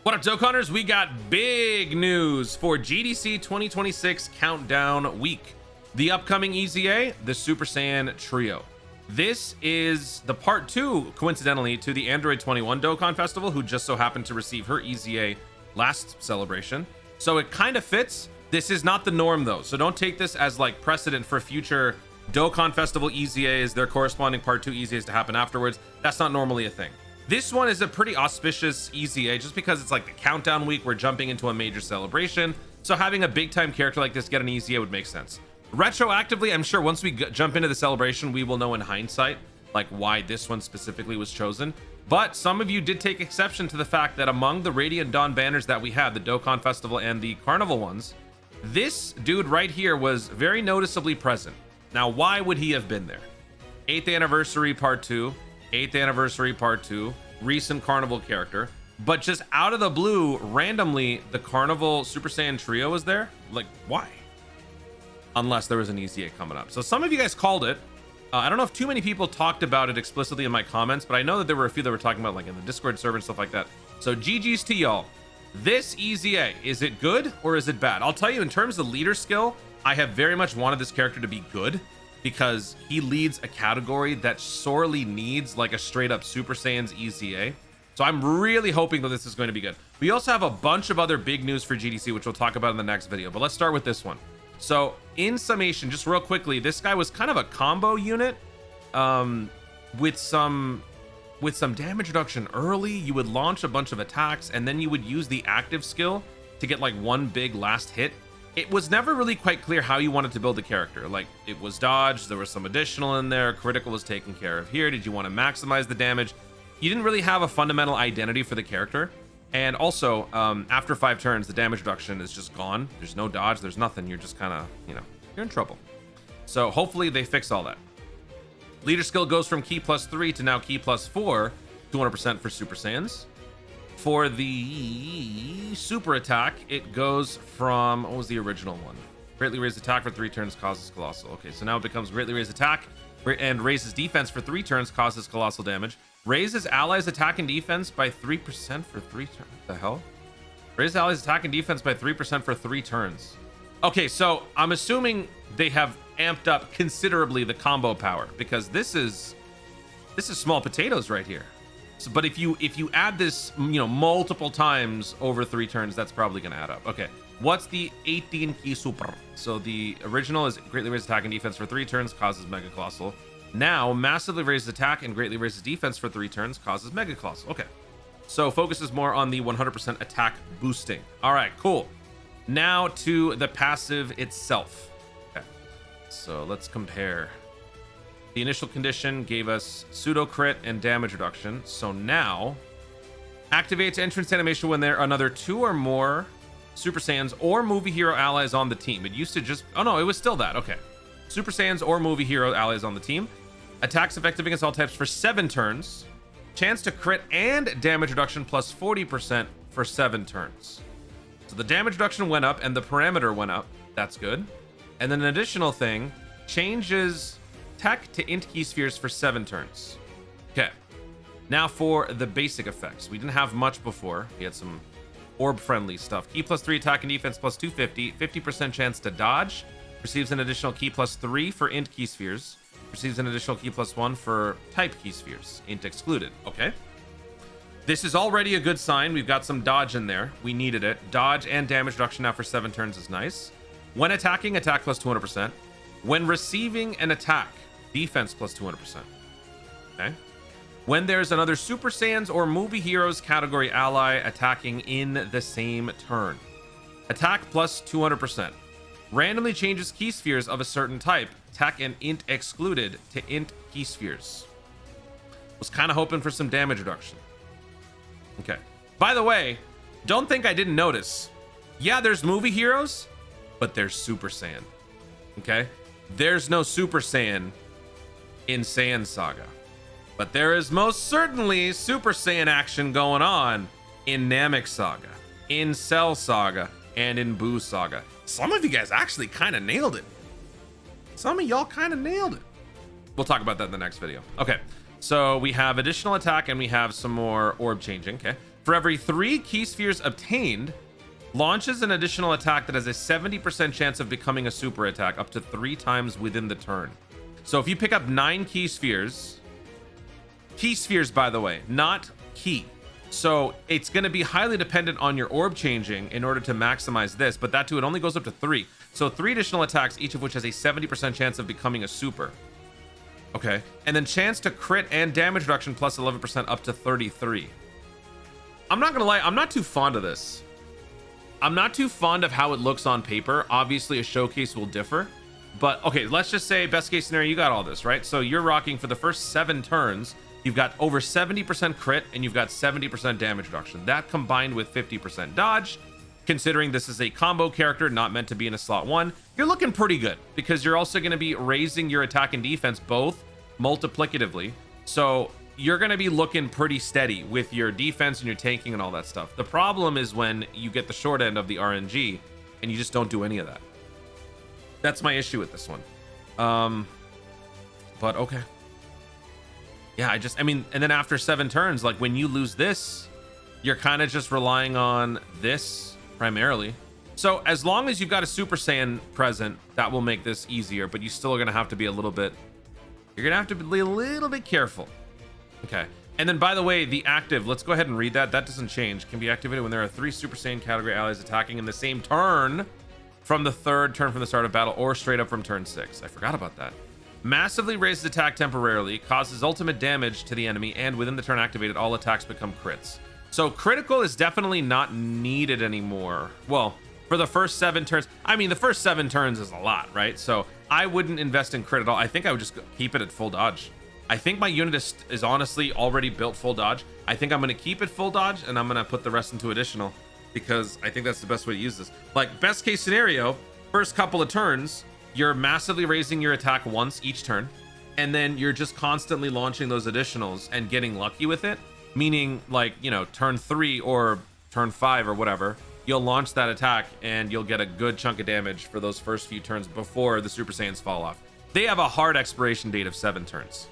What up, Dokkanners? We got big news for GDC 2026 Countdown Week. The upcoming EZA, the Super Saiyan Trio. This is the part 2, coincidentally, to the Android 21 Dokkan Festival, who just so happened to receive her EZA last celebration. So it kind of fits. This is not the norm, though, so don't take this as like precedent for future Dokkan Festival EZAs, their corresponding part 2 EZAs to happen afterwards. That's not normally a thing. This one is a pretty auspicious EZA just because it's like the countdown week. We're jumping into a major celebration. So having a big time character like this get an EZA would make sense. Retroactively, I'm sure once we jump into the celebration, we will know in hindsight like why this one specifically was chosen. But some of you did take exception to the fact that among the Radiant Dawn banners that we had, the Dokkan Festival and the Carnival ones, this dude right here was very noticeably present. Now, why would he have been there? 8th anniversary part 2, 8th anniversary part 2, recent Carnival character, but just out of the blue, randomly, the Carnival Super Saiyan Trio was there. Like, why? Unless there was an EZA coming up. So some of you guys called it. I don't know if too many people talked about it explicitly in my comments, but I know that there were a few that were talking about like in the Discord server and stuff like that. So GG's to y'all. This EZA, is it good or is it bad? I'll tell you, in terms of leader skill, I have very much wanted this character to be good because he leads a category that sorely needs like a straight up Super Saiyan's EZA. So I'm really hoping that this is going to be good. We also have a bunch of other big news for GDC, which we'll talk about in the next video, but let's start with this one. So in summation, just real quickly, this guy was kind of a combo unit with some damage reduction early. You would launch a bunch of attacks and then you would use the active skill to get like one big last hit. It was never really quite clear how you wanted to build the character. Like, it was dodge, there was some additional in there, critical was taken care of here. Did you want to maximize the damage? You didn't really have a fundamental identity for the character. And also, after 5 turns, the damage reduction is just gone. There's no dodge, there's nothing. You're just kind of, you know, you're in trouble. So hopefully they fix all that. Leader skill goes from key +3 to now key +4, 200% for Super Saiyans. For the super attack, it goes from, what was the original one? Greatly raised attack for 3 turns causes colossal. Okay, so now it becomes greatly raised attack and raises defense for 3 turns causes colossal damage. Raises allies attack and defense by 3% for 3 turns. What the hell? Raises allies attack and defense by 3% for 3 turns. Okay, so I'm assuming they have amped up considerably the combo power because this is small potatoes right here. So, but if you add this, you know, multiple times over 3 turns, that's probably going to add up. Okay, what's the 18 key super? So the original is greatly raised attack and defense for 3 turns, causes mega colossal. Now massively raises attack and greatly raises defense for 3 turns, causes mega colossal. Okay, so focuses more on the 100% attack boosting. All right, cool. Now to the passive itself. Okay, so let's compare. The initial condition gave us pseudo crit and damage reduction. So now activates entrance animation when there are another 2 or more Super Saiyans or movie hero allies on the team. It used to just, oh no, it was still that. Okay, Super Saiyans or movie hero allies on the team. Attacks effective against all types for 7 turns. Chance to crit and damage reduction plus 40% for 7 turns. So the damage reduction went up and the parameter went up. That's good. And then an additional thing, changes tech to int key spheres for 7 turns. Okay, now for the basic effects. We didn't have much before. We had some orb friendly stuff. Key +3 attack and defense plus 250, 50% chance to dodge, receives an additional key +3 for int key spheres, receives an additional key +1 for type key spheres, int excluded. Okay, this is already a good sign. We've got some dodge in there. We needed it. Dodge and damage reduction now for 7 turns is nice. When attacking, attack plus 200%. When receiving an attack, defense plus 200%. Okay. When there's another Super Saiyans or movie heroes category ally attacking in the same turn, attack plus 200%. Randomly changes key spheres of a certain type, tech and int excluded, to int key spheres. Was kind of hoping for some damage reduction. Okay. By the way, don't think I didn't notice. Yeah, there's movie heroes, but there's Super Saiyan. Okay. There's no Super Saiyan in Saiyan Saga, but there is most certainly Super Saiyan action going on in Namek Saga, in Cell Saga, and in Buu Saga. Some of you guys actually kind of nailed it. Some of y'all kind of nailed it. We'll talk about that in the next video. Okay, so we have additional attack and we have some more orb changing. Okay, For every 3 key spheres obtained, launches an additional attack that has a 70% chance of becoming a super attack up to 3 times within the turn. So if you pick up 9 key spheres, by the way, not key. So it's going to be highly dependent on your orb changing in order to maximize this, but that too, it only goes up to 3. So 3 additional attacks, each of which has a 70% chance of becoming a super. Okay. And then chance to crit and damage reduction plus 11% up to 33. I'm not going to lie, I'm not too fond of this. I'm not too fond of how it looks on paper. Obviously, a showcase will differ. But, okay, let's just say, best case scenario, you got all this, right? So you're rocking for the first 7 turns. You've got over 70% crit, and you've got 70% damage reduction. That combined with 50% dodge, considering this is a combo character, not meant to be in a slot 1, you're looking pretty good. Because you're also going to be raising your attack and defense both multiplicatively. So you're going to be looking pretty steady with your defense and your tanking and all that stuff. The problem is when you get the short end of the RNG and you just don't do any of that. That's my issue with this one. But okay. Yeah, I mean, and then after 7 turns, like when you lose this, you're kind of just relying on this primarily. So as long as you've got a Super Saiyan present, that will make this easier, but you still are going to have to be a little bit, you're going to have to be a little bit careful. Okay. And then, by the way, the active, let's go ahead and read that. That doesn't change. Can be activated when there are 3 Super Saiyan category allies attacking in the same turn from the 3rd turn from the start of battle or straight up from turn 6. I forgot about that. Massively raises attack temporarily, causes ultimate damage to the enemy, and within the turn activated, all attacks become crits. So critical is definitely not needed anymore. Well, for the first 7 turns. I mean, the first 7 turns is a lot, right? So I wouldn't invest in crit at all. I think I would just keep it at full dodge. I think my unit is honestly already built full dodge. I think I'm going to keep it full dodge, and I'm going to put the rest into additional, because I think that's the best way to use this. Like, best case scenario, first couple of turns, you're massively raising your attack once each turn, and then you're just constantly launching those additionals and getting lucky with it. Meaning, like, you know, turn 3 or turn 5 or whatever, you'll launch that attack and you'll get a good chunk of damage for those first few turns before the Super Saiyans fall off. They have a hard expiration date of 7 turns.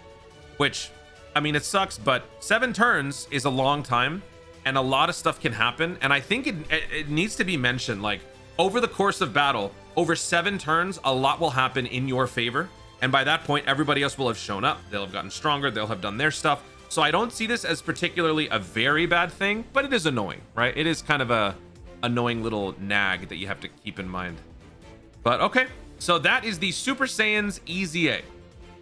Which, I mean, it sucks, but 7 turns is a long time, and a lot of stuff can happen. And I think it needs to be mentioned, like, over the course of battle, over 7 turns, a lot will happen in your favor. And by that point, everybody else will have shown up. They'll have gotten stronger. They'll have done their stuff. So I don't see this as particularly a very bad thing, but it is annoying, right? It is kind of a annoying little nag that you have to keep in mind. But okay, so that is the Super Saiyans EZA.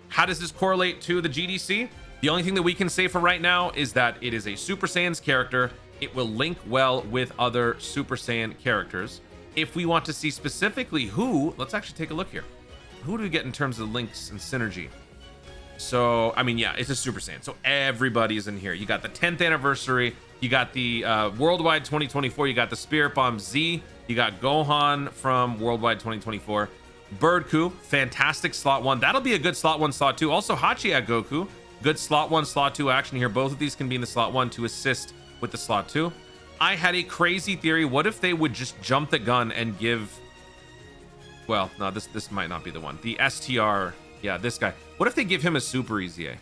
How does this correlate to the GDC? The only thing that we can say for right now is that it is a Super Saiyans character. It will link well with other Super Saiyan characters. If we want to see specifically who, let's actually take a look here. Who do we get in terms of links and synergy? So, I mean, yeah, it's a Super Saiyan. So everybody's in here. You got the 10th anniversary. You got the Worldwide 2024. You got the Spirit Bomb Z. You got Gohan from Worldwide 2024. Birdku, fantastic slot 1. That'll be a good slot 1, slot 2. Also, Hachiya Goku, good slot 1, slot 2 action here. Both of these can be in the slot 1 to assist with the slot 2. I had a crazy theory. What if they would just jump the gun and give... Well, no, this might not be the one. The STR... Yeah, this guy. What if they give him a Super EZA?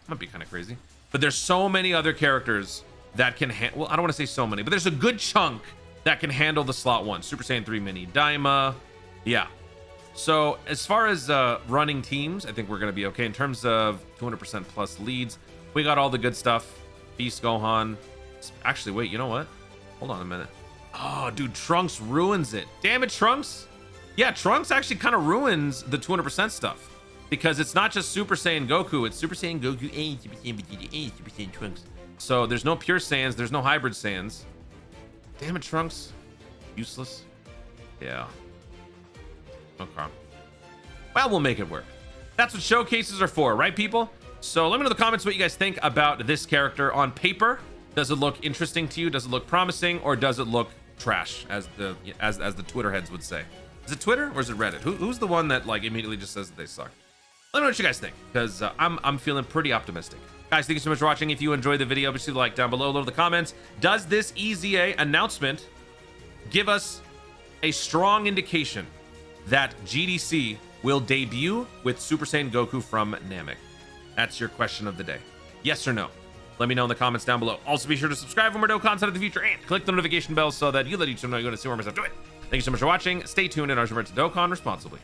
That'd be kind of crazy. But there's so many other characters that can... Well, I don't want to say so many, but there's a good chunk that can handle the slot 1. Super Saiyan 3 Mini Daima. Yeah. So as far as running teams, I think we're going to be okay. In terms of 200% plus leads, we got all the good stuff. Beast Gohan. Actually, wait, you know what? Hold on a minute. Oh, dude, Trunks ruins it. Damn it, Trunks. Yeah, Trunks actually kind of ruins the 200% stuff. Because it's not just Super Saiyan Goku, it's Super Saiyan Goku and Super Saiyan Vegeta and Super Saiyan Trunks. So there's no pure Saiyans, there's no hybrid Saiyans. Damn it, Trunks. Useless. Yeah. Okay. Well, we'll make it work. That's what showcases are for, right, people? So let me know in the comments what you guys think about this character on paper. Does it look interesting to you? Does it look promising? Or does it look trash, as the Twitter heads would say? Is it Twitter or is it Reddit? Who's the one that like immediately just says that they suck? Let me know what you guys think, because I'm feeling pretty optimistic. Guys, thank you so much for watching. If you enjoyed the video, obviously like down below, load the comments. Does this EZA announcement give us a strong indication that GDC will debut with Super Saiyan Goku from Namek? That's your question of the day. Yes or no? Let me know in the comments down below. Also, be sure to subscribe for more Dokkan content in the future and click the notification bell so that you let YouTube know you're going to see more myself do it. Thank you so much for watching. Stay tuned and remember to Dokkan responsibly.